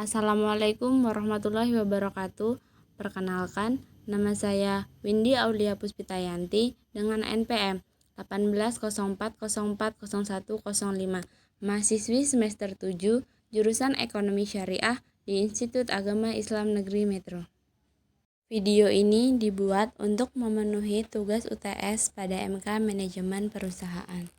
Assalamualaikum warahmatullahi wabarakatuh. Perkenalkan, nama saya Windy Aulia Puspitayanti dengan NPM 1804040105, mahasiswi semester 7, jurusan Ekonomi Syariah di Institut Agama Islam Negeri Metro. Video ini dibuat untuk memenuhi tugas UTS pada MK Manajemen Perusahaan.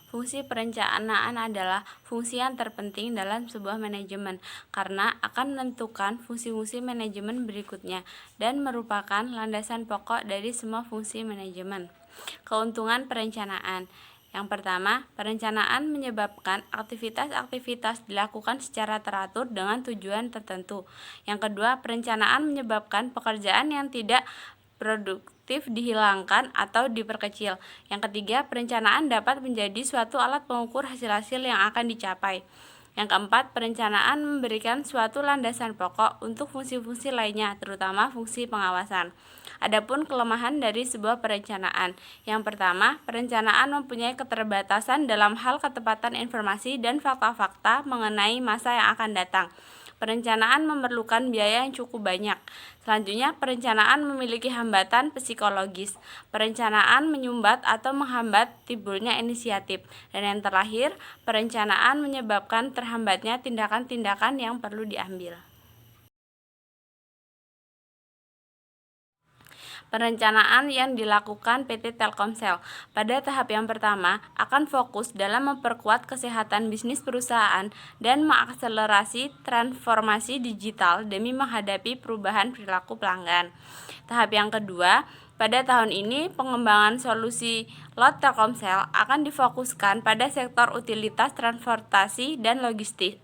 Fungsi perencanaan adalah fungsi yang terpenting dalam sebuah manajemen karena akan menentukan fungsi-fungsi manajemen berikutnya dan merupakan landasan pokok dari semua fungsi manajemen. Keuntungan perencanaan. Yang pertama, perencanaan menyebabkan aktivitas-aktivitas dilakukan secara teratur dengan tujuan tertentu. Yang kedua, perencanaan menyebabkan pekerjaan yang tidak produktif dihilangkan atau diperkecil. Yang ketiga, perencanaan dapat menjadi suatu alat pengukur hasil-hasil yang akan dicapai. Yang keempat, perencanaan memberikan suatu landasan pokok untuk fungsi-fungsi lainnya, terutama fungsi pengawasan. Adapun kelemahan dari sebuah perencanaan. Yang pertama, perencanaan mempunyai keterbatasan dalam hal ketepatan informasi dan fakta-fakta mengenai masa yang akan datang. Perencanaan memerlukan biaya yang cukup banyak. Selanjutnya, perencanaan memiliki hambatan psikologis. Perencanaan menyumbat atau menghambat timbulnya inisiatif. Dan yang terakhir, perencanaan menyebabkan terhambatnya tindakan-tindakan yang perlu diambil. Perencanaan yang dilakukan PT Telkomsel pada tahap yang pertama akan fokus dalam memperkuat kesehatan bisnis perusahaan dan mengakselerasi transformasi digital demi menghadapi perubahan perilaku pelanggan. Tahap yang kedua, pada tahun ini, pengembangan solusi lot Telkomsel akan difokuskan pada sektor utilitas transportasi dan logistik.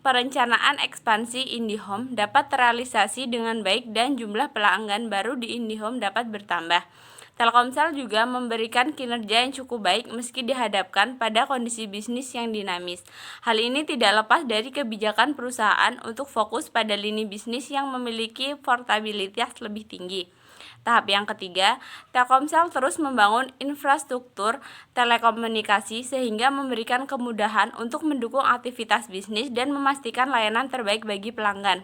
Perencanaan ekspansi IndiHome dapat terrealisasi dengan baik dan jumlah pelanggan baru di IndiHome dapat bertambah. Telkomsel juga memberikan kinerja yang cukup baik meski dihadapkan pada kondisi bisnis yang dinamis. Hal ini tidak lepas dari kebijakan perusahaan untuk fokus pada lini bisnis yang memiliki portabilitas lebih tinggi. Tahap yang ketiga, Telkomsel terus membangun infrastruktur telekomunikasi sehingga memberikan kemudahan untuk mendukung aktivitas bisnis dan memastikan layanan terbaik bagi pelanggan.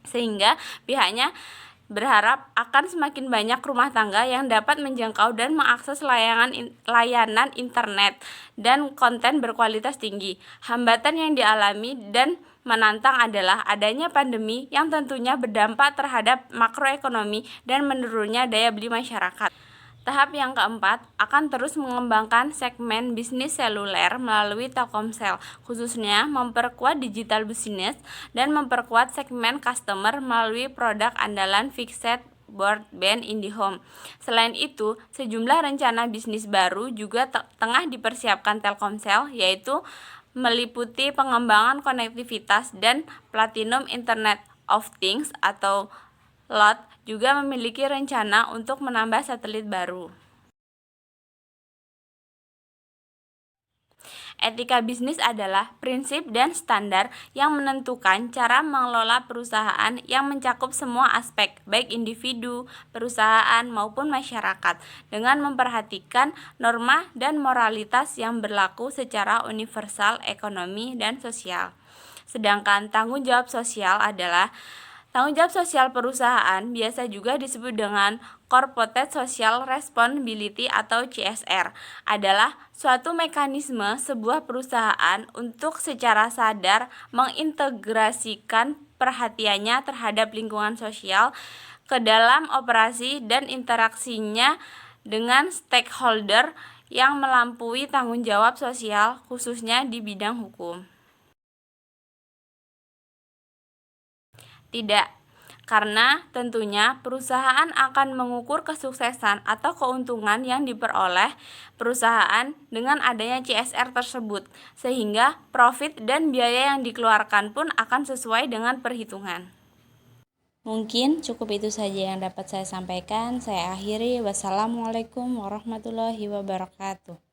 Sehingga pihaknya berharap akan semakin banyak rumah tangga yang dapat menjangkau dan mengakses layanan internet dan konten berkualitas tinggi. Hambatan yang dialami dan menantang adalah adanya pandemi yang tentunya berdampak terhadap makroekonomi dan menurunnya daya beli masyarakat. Tahap yang keempat akan terus mengembangkan segmen bisnis seluler melalui Telkomsel, khususnya memperkuat digital business dan memperkuat segmen customer melalui produk andalan fixed broadband IndiHome. Selain itu, sejumlah rencana bisnis baru juga tengah dipersiapkan Telkomsel, yaitu meliputi pengembangan konektivitas dan Platinum Internet of Things atau LOT juga memiliki rencana untuk menambah satelit baru. Etika bisnis adalah prinsip dan standar yang menentukan cara mengelola perusahaan yang mencakup semua aspek, baik individu, perusahaan, maupun masyarakat, dengan memperhatikan norma dan moralitas yang berlaku secara universal ekonomi dan sosial. Sedangkan tanggung jawab sosial adalah tanggung jawab sosial perusahaan, biasa juga disebut dengan Corporate Social Responsibility atau CSR, adalah suatu mekanisme sebuah perusahaan untuk secara sadar mengintegrasikan perhatiannya terhadap lingkungan sosial ke dalam operasi dan interaksinya dengan stakeholder yang melampaui tanggung jawab sosial, khususnya di bidang hukum. Tidak, karena tentunya perusahaan akan mengukur kesuksesan atau keuntungan yang diperoleh perusahaan dengan adanya CSR tersebut, sehingga profit dan biaya yang dikeluarkan pun akan sesuai dengan perhitungan. Mungkin cukup itu saja yang dapat saya sampaikan. Saya akhiri. Wassalamualaikum warahmatullahi wabarakatuh.